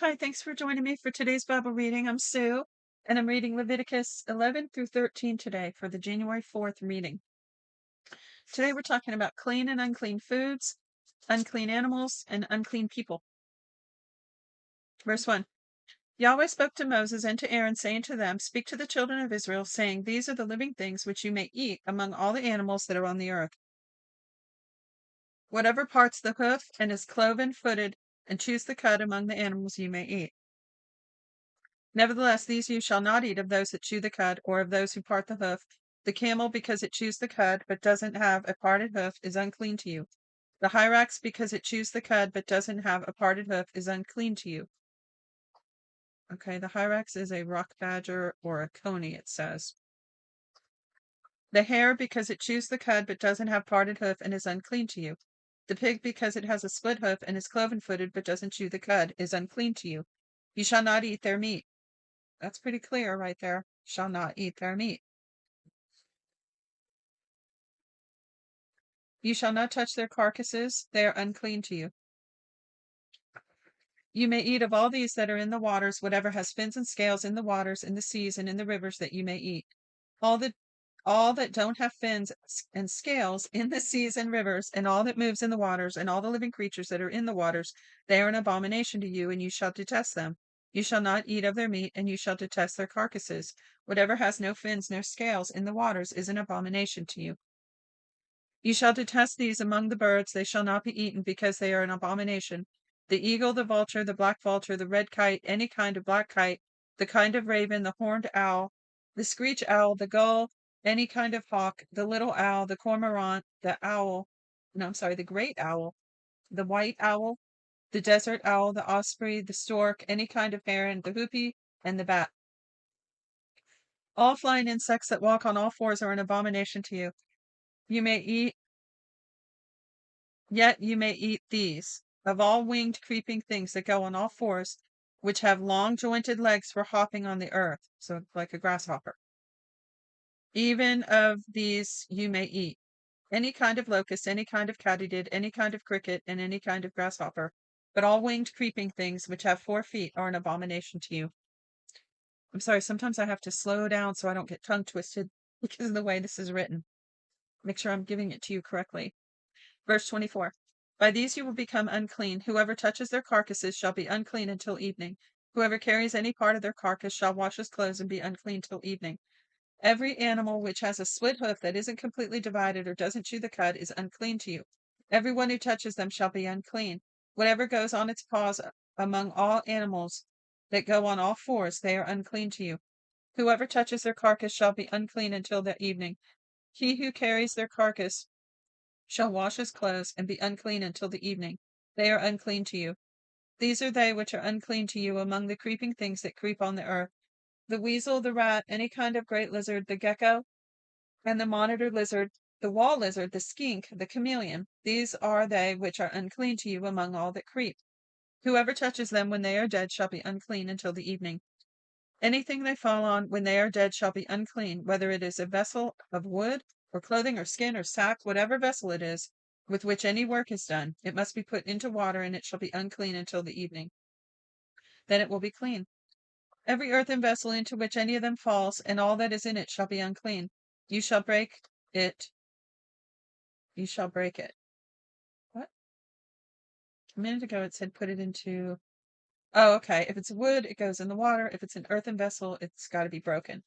Hi, thanks for joining me for today's Bible reading. I'm Sue, and I'm reading Leviticus 11 through 13 today for the January 4th reading. Today we're talking about clean and unclean foods, unclean animals, and unclean people. Verse 1. Yahweh spoke to Moses and to Aaron, saying to them, Speak to the children of Israel, saying, These are the living things which you may eat among all the animals that are on the earth. Whatever parts the hoof and is cloven-footed, and chews the cud among the animals you may eat. Nevertheless, these you shall not eat of those that chew the cud, or of those who part the hoof. The camel, because it chews the cud, but doesn't have a parted hoof, is unclean to you. The hyrax, because it chews the cud, but doesn't have a parted hoof, is unclean to you. Okay, the hyrax is a rock badger or a coney, it says. The hare, because it chews the cud, but doesn't have parted hoof, and is unclean to you. The pig, because it has a split hoof, and is cloven-footed, but doesn't chew the cud, is unclean to you. You shall not eat their meat. That's pretty clear right there. Shall not eat their meat. You shall not touch their carcasses. They are unclean to you. You may eat of all these that are in the waters, whatever has fins and scales in the waters, in the seas, and in the rivers that you may eat. All that don't have fins and scales in the seas and rivers, and all that moves in the waters, and all the living creatures that are in the waters, they are an abomination to you, and you shall detest them. You shall not eat of their meat, and you shall detest their carcasses. Whatever has no fins nor scales in the waters is an abomination to you. You shall detest these among the birds, they shall not be eaten, because they are an abomination. The eagle, the vulture, the black vulture, the red kite, any kind of black kite, the kind of raven, the horned owl, the screech owl, the gull, any kind of hawk, the little owl, the cormorant, the great owl, the white owl, the desert owl, the osprey, the stork, any kind of heron, the hoopie, and the bat. All flying insects that walk on all fours are an abomination to you. Yet you may eat these, of all winged creeping things that go on all fours, which have long jointed legs for hopping on the earth, so like a grasshopper. Even of these you may eat. Any kind of locust, any kind of katydid, any kind of cricket, and any kind of grasshopper. But all winged creeping things which have 4 feet are an abomination to you. I'm sorry, sometimes I have to slow down so I don't get tongue twisted because of the way this is written. Make sure I'm giving it to you correctly. Verse 24. By these you will become unclean. Whoever touches their carcasses shall be unclean until evening. Whoever carries any part of their carcass shall wash his clothes and be unclean till evening. Every animal which has a split hoof that isn't completely divided or doesn't chew the cud is unclean to you. Everyone who touches them shall be unclean. Whatever goes on its paws among all animals that go on all fours, they are unclean to you. Whoever touches their carcass shall be unclean until the evening. He who carries their carcass shall wash his clothes and be unclean until the evening. They are unclean to you. These are they which are unclean to you among the creeping things that creep on the earth: the weasel, the rat, any kind of great lizard, the gecko, and the monitor lizard, the wall lizard, the skink, the chameleon. These are they which are unclean to you among all that creep. Whoever touches them when they are dead shall be unclean until the evening. Anything they fall on when they are dead shall be unclean, whether it is a vessel of wood, or clothing, or skin, or sack, whatever vessel it is, with which any work is done. It must be put into water, and it shall be unclean until the evening. Then it will be clean. Every earthen vessel into which any of them falls, and all that is in it, shall be unclean. You shall break it. You shall break it. What? A minute ago it said put it into... Oh, okay. If it's wood, it goes in the water. If it's an earthen vessel, it's got to be broken.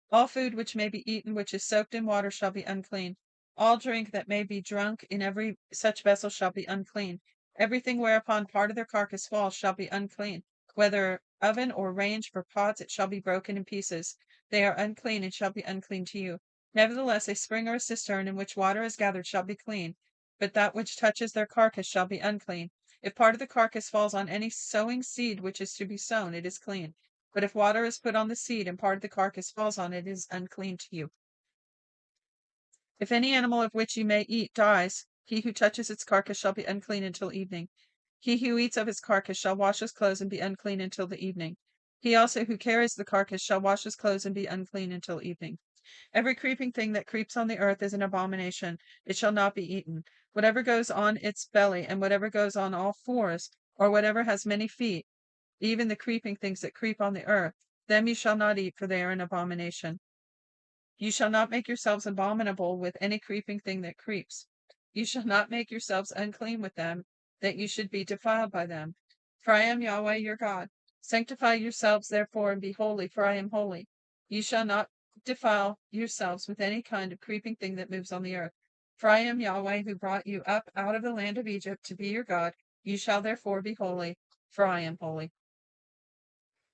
All food which may be eaten, which is soaked in water, shall be unclean. All drink that may be drunk in every such vessel shall be unclean. Everything whereupon part of their carcass falls shall be unclean. Whether oven or range for pots, it shall be broken in pieces. They are unclean and shall be unclean to you. Nevertheless, a spring or a cistern in which water is gathered shall be clean, but that which touches their carcass shall be unclean. If part of the carcass falls on any sowing seed which is to be sown, it is clean. But if water is put on the seed and part of the carcass falls on it, it is unclean to you. If any animal of which you may eat dies, he who touches its carcass shall be unclean until evening. He who eats of his carcass shall wash his clothes and be unclean until the evening. He also who carries the carcass shall wash his clothes and be unclean until evening. Every creeping thing that creeps on the earth is an abomination. It shall not be eaten. Whatever goes on its belly, and whatever goes on all fours, or whatever has many feet, even the creeping things that creep on the earth, them you shall not eat, for they are an abomination. You shall not make yourselves abominable with any creeping thing that creeps. You shall not make yourselves unclean with them, that you should be defiled by them. For I am Yahweh your God. Sanctify yourselves therefore, and be holy, for I am holy. You shall not defile yourselves with any kind of creeping thing that moves on the earth. For I am Yahweh, who brought you up out of the land of Egypt to be your God. You shall therefore be holy, for I am holy.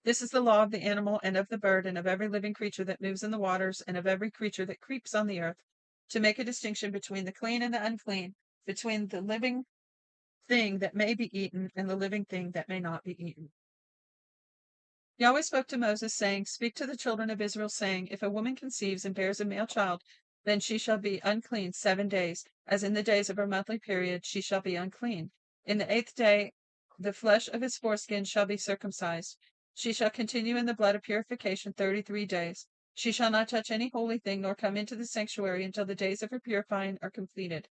This is the law of the animal and of the bird and of every living creature that moves in the waters and of every creature that creeps on the earth, to make a distinction between the clean and the unclean, between the living thing that may be eaten and the living thing that may not be eaten. Yahweh spoke to Moses, saying, Speak to the children of Israel, saying, If a woman conceives and bears a male child, then she shall be unclean 7 days, as in the days of her monthly period she shall be unclean. In the 8th day the flesh of his foreskin shall be circumcised. She shall continue in the blood of purification 33 days. She shall not touch any holy thing, nor come into the sanctuary until the days of her purifying are completed.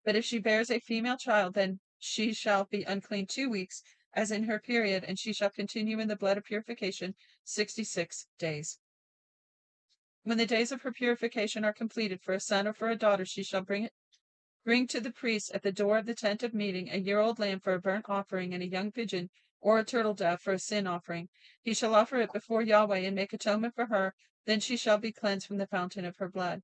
But if she bears a female child, then she shall be unclean 2 weeks, as in her period, and she shall continue in the blood of purification 66 days. When the days of her purification are completed for a son or for a daughter, she shall bring to the priest at the door of the tent of meeting a year-old lamb for a burnt offering, and a young pigeon or a turtle dove for a sin offering. He shall offer it before Yahweh and make atonement for her. Then she shall be cleansed from the fountain of her blood.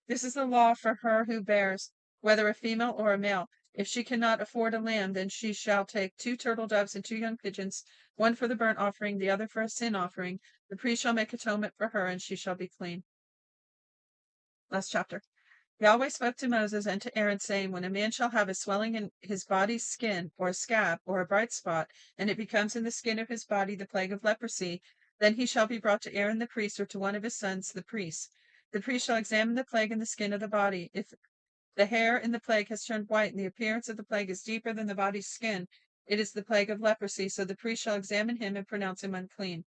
This is the law for her who bears, whether a female or a male. If she cannot afford a lamb, then she shall take 2 turtle doves and 2 young pigeons, one for the burnt offering, the other for a sin offering. The priest shall make atonement for her, and she shall be clean. Last chapter. Yahweh spoke to Moses and to Aaron, saying, When a man shall have a swelling in his body's skin, or a scab, or a bright spot, and it becomes in the skin of his body the plague of leprosy, then he shall be brought to Aaron the priest, or to one of his sons the priests. The priest shall examine the plague in the skin of the body. If the hair in the plague has turned white, and the appearance of the plague is deeper than the body's skin, it is the plague of leprosy, so the priest shall examine him and pronounce him unclean.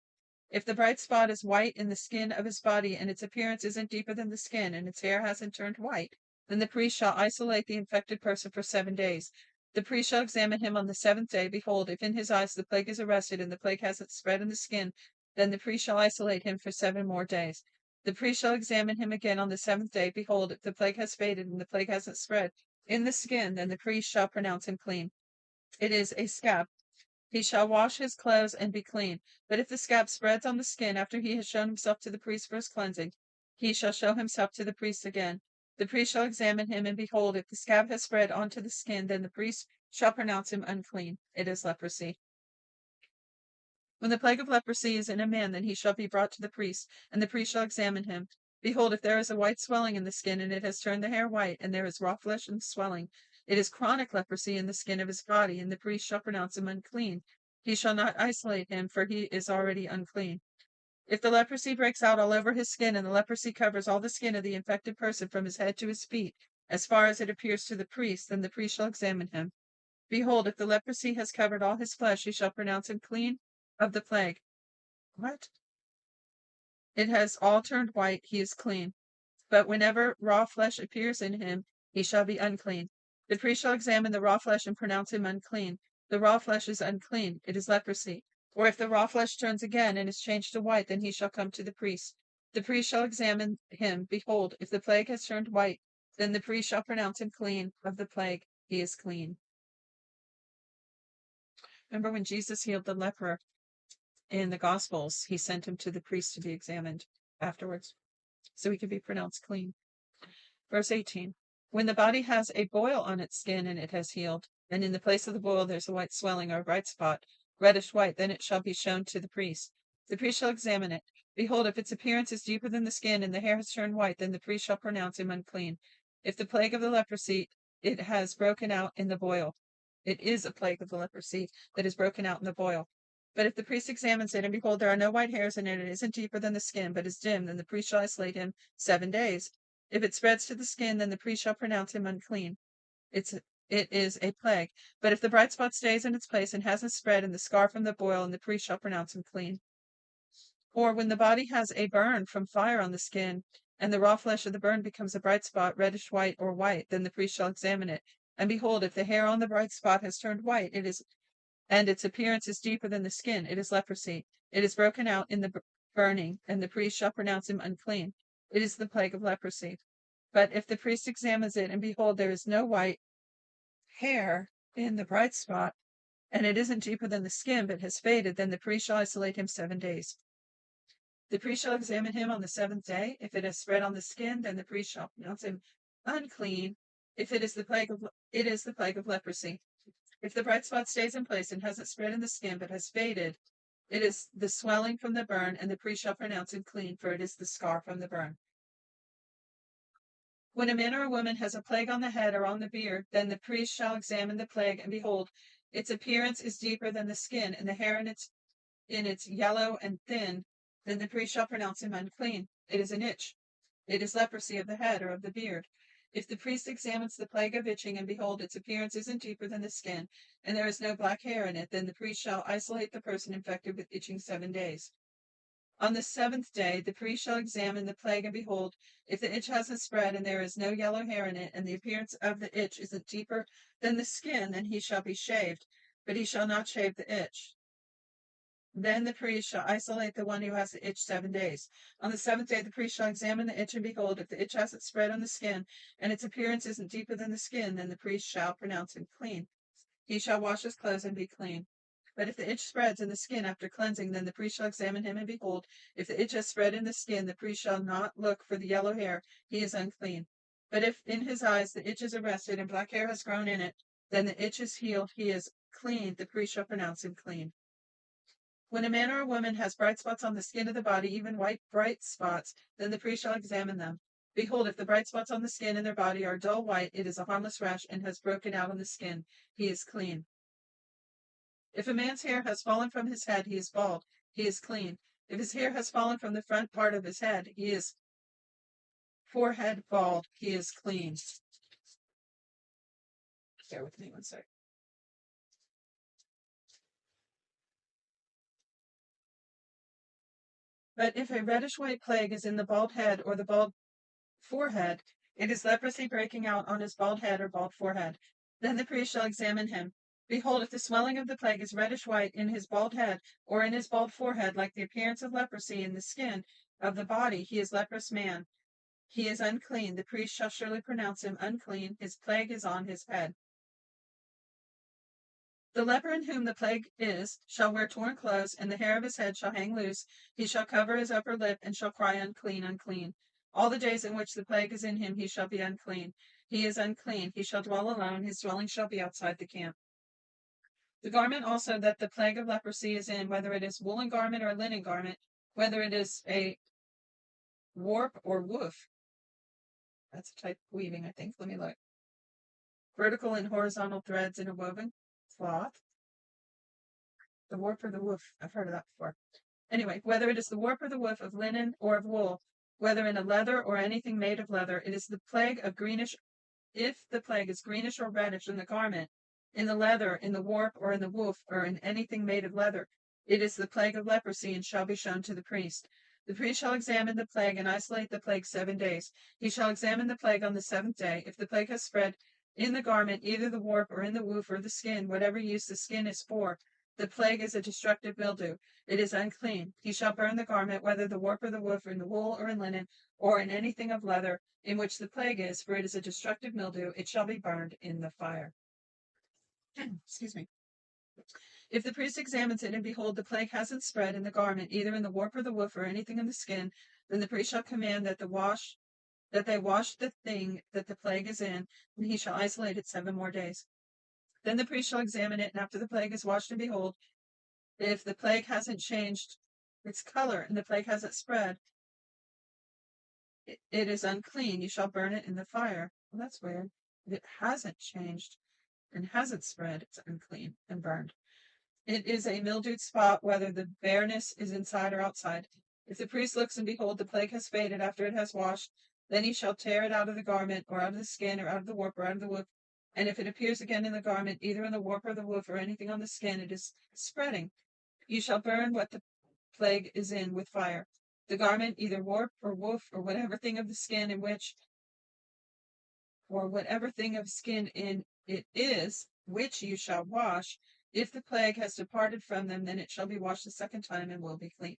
If the bright spot is white in the skin of his body, and its appearance isn't deeper than the skin, and its hair hasn't turned white, then the priest shall isolate the infected person for 7 days. The priest shall examine him on the 7th day. Behold, if in his eyes the plague is arrested, and the plague hasn't spread in the skin, then the priest shall isolate him for 7 more days. The priest shall examine him again on the 7th day. Behold, if the plague has faded, and the plague hasn't spread in the skin, then the priest shall pronounce him clean. It is a scab. He shall wash his clothes and be clean. But if the scab spreads on the skin after he has shown himself to the priest for his cleansing, he shall show himself to the priest again. The priest shall examine him, and behold, if the scab has spread onto the skin, then the priest shall pronounce him unclean. It is leprosy. When the plague of leprosy is in a man, then he shall be brought to the priest, and the priest shall examine him. Behold, if there is a white swelling in the skin, and it has turned the hair white, and there is raw flesh and swelling, it is chronic leprosy in the skin of his body, and the priest shall pronounce him unclean. He shall not isolate him, for he is already unclean. If the leprosy breaks out all over his skin, and the leprosy covers all the skin of the infected person from his head to his feet, as far as it appears to the priest, then the priest shall examine him. Behold, if the leprosy has covered all his flesh, he shall pronounce him clean of the plague. What? It has all turned white, he is clean. But whenever raw flesh appears in him, he shall be unclean. The priest shall examine the raw flesh and pronounce him unclean. The raw flesh is unclean, it is leprosy. Or if the raw flesh turns again and is changed to white, then he shall come to the priest. The priest shall examine him. Behold, if the plague has turned white, then the priest shall pronounce him clean of the plague. He is clean. Remember when Jesus healed the leper in the Gospels, he sent him to the priest to be examined afterwards, so he could be pronounced clean. Verse 18. When the body has a boil on its skin and it has healed, and in the place of the boil there's a white swelling or a bright spot, reddish white, then it shall be shown to the priest. The priest shall examine it. Behold, if its appearance is deeper than the skin, and the hair has turned white, then the priest shall pronounce him unclean. If the plague of the leprosy it has broken out in the boil, it is a plague of the leprosy that is broken out in the boil. But if the priest examines it, and behold, there are no white hairs in it, and it isn't deeper than the skin, but is dim, then the priest shall isolate him 7 days. If it spreads to the skin, then the priest shall pronounce him unclean. It is a plague. But if the bright spot stays in its place and hasn't spread, and the scar from the boil, and the priest shall pronounce him clean. Or when the body has a burn from fire on the skin, and the raw flesh of the burn becomes a bright spot, reddish white or white, then the priest shall examine it. And behold, if the hair on the bright spot has turned white, it is and its appearance is deeper than the skin, it is leprosy. It is broken out in the burning, and the priest shall pronounce him unclean. It is the plague of leprosy. But if the priest examines it, and behold, there is no white hair in the bright spot, and it isn't deeper than the skin, but has faded, then the priest shall isolate him 7 days. The priest shall examine him on the 7th day. If it has spread on the skin, then the priest shall pronounce him unclean. If it is the plague of leprosy. If the bright spot stays in place and hasn't spread in the skin, but has faded, it is the swelling from the burn, and the priest shall pronounce him clean, for it is the scar from the burn. When a man or a woman has a plague on the head or on the beard, then the priest shall examine the plague, and behold, its appearance is deeper than the skin, and the hair in its yellow and thin. Then the priest shall pronounce him unclean. It is an itch. It is leprosy of the head or of the beard. If the priest examines the plague of itching, and behold, its appearance isn't deeper than the skin, and there is no black hair in it, then the priest shall isolate the person infected with itching 7 days. On the 7th day, the priest shall examine the plague, and behold, if the itch hasn't spread, and there is no yellow hair in it, and the appearance of the itch isn't deeper than the skin, then he shall be shaved, but he shall not shave the itch. Then the priest shall isolate the one who has the itch 7 days. On the 7th day, the priest shall examine the itch, and behold, if the itch hasn't spread on the skin, and its appearance isn't deeper than the skin, then the priest shall pronounce him clean. He shall wash his clothes and be clean. But if the itch spreads in the skin after cleansing, then the priest shall examine him, and behold, if the itch has spread in the skin, the priest shall not look for the yellow hair, he is unclean. But if in his eyes the itch is arrested, and black hair has grown in it, then the itch is healed, he is clean, the priest shall pronounce him clean. When a man or a woman has bright spots on the skin of the body, even white bright spots, then the priest shall examine them. Behold, if the bright spots on the skin and their body are dull white, it is a harmless rash, and has broken out on the skin, he is clean. If a man's hair has fallen from his head, he is bald, he is clean. If his hair has fallen from the front part of his head, he is forehead bald, he is clean. Bear with me 1 sec. But if a reddish white plague is in the bald head or the bald forehead, it is leprosy breaking out on his bald head or bald forehead. Then the priest shall examine him. Behold, if the swelling of the plague is reddish white in his bald head or in his bald forehead, like the appearance of leprosy in the skin of the body, he is leprous man. He is unclean. The priest shall surely pronounce him unclean. His plague is on his head. The leper in whom the plague is shall wear torn clothes, and the hair of his head shall hang loose. He shall cover his upper lip, and shall cry, unclean, unclean. All the days in which the plague is in him, he shall be unclean. He is unclean. He shall dwell alone. His dwelling shall be outside the camp. The garment also that the plague of leprosy is in, whether it is woolen garment or a linen garment, whether it is a warp or woof. That's a type of weaving, I think. Let me look. Vertical and horizontal threads in a woven cloth. The warp or the woof. I've heard of that before. Anyway, whether it is the warp or the woof of linen or of wool, whether in a leather or anything made of leather, it is the plague of greenish. If the plague is greenish or reddish in the garment, in the leather, in the warp, or in the woof, or in anything made of leather, it is the plague of leprosy, and shall be shown to the priest. The priest shall examine the plague and isolate the plague 7 days. He shall examine the plague on the 7th day. If the plague has spread in the garment, either the warp or in the woof or the skin, whatever use the skin is for, the plague is a destructive mildew. It is unclean. He shall burn the garment, whether the warp or the woof, or in the wool or in linen, or in anything of leather, in which the plague is, for it is a destructive mildew. It shall be burned in the fire. Excuse me. If the priest examines it, and behold, the plague hasn't spread in the garment, either in the warp or the woof, or anything in the skin, then the priest shall command that they wash the thing that the plague is in, and he shall isolate it 7 more days. Then the priest shall examine it, and after the plague is washed, and behold, if the plague hasn't changed its color, and the plague hasn't spread, it is unclean. You shall burn it in the fire. Well, that's weird. If it hasn't changed and hasn't spread, it's unclean and burned. It is a mildewed spot, whether the bareness is inside or outside. If the priest looks, and behold, the plague has faded after it has washed, then he shall tear it out of the garment, or out of the skin, or out of the warp, or out of the woof. And if it appears again in the garment, either in the warp or the woof, or anything on the skin, it is spreading. You shall burn what the plague is in with fire. The garment, either warp or woof, or whatever thing of the skin in which, or whatever thing of skin in it is, which you shall wash, If the plague has departed from them, then it shall be washed a second time and will be clean.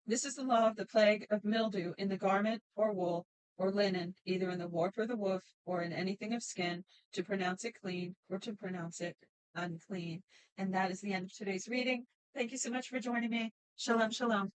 This is the law of the plague of mildew in the garment or wool or linen, either in the warp or the woof, or in anything of skin, to pronounce it clean or to pronounce it unclean. And that is the end of today's reading. Thank you so much for joining me. Shalom, shalom.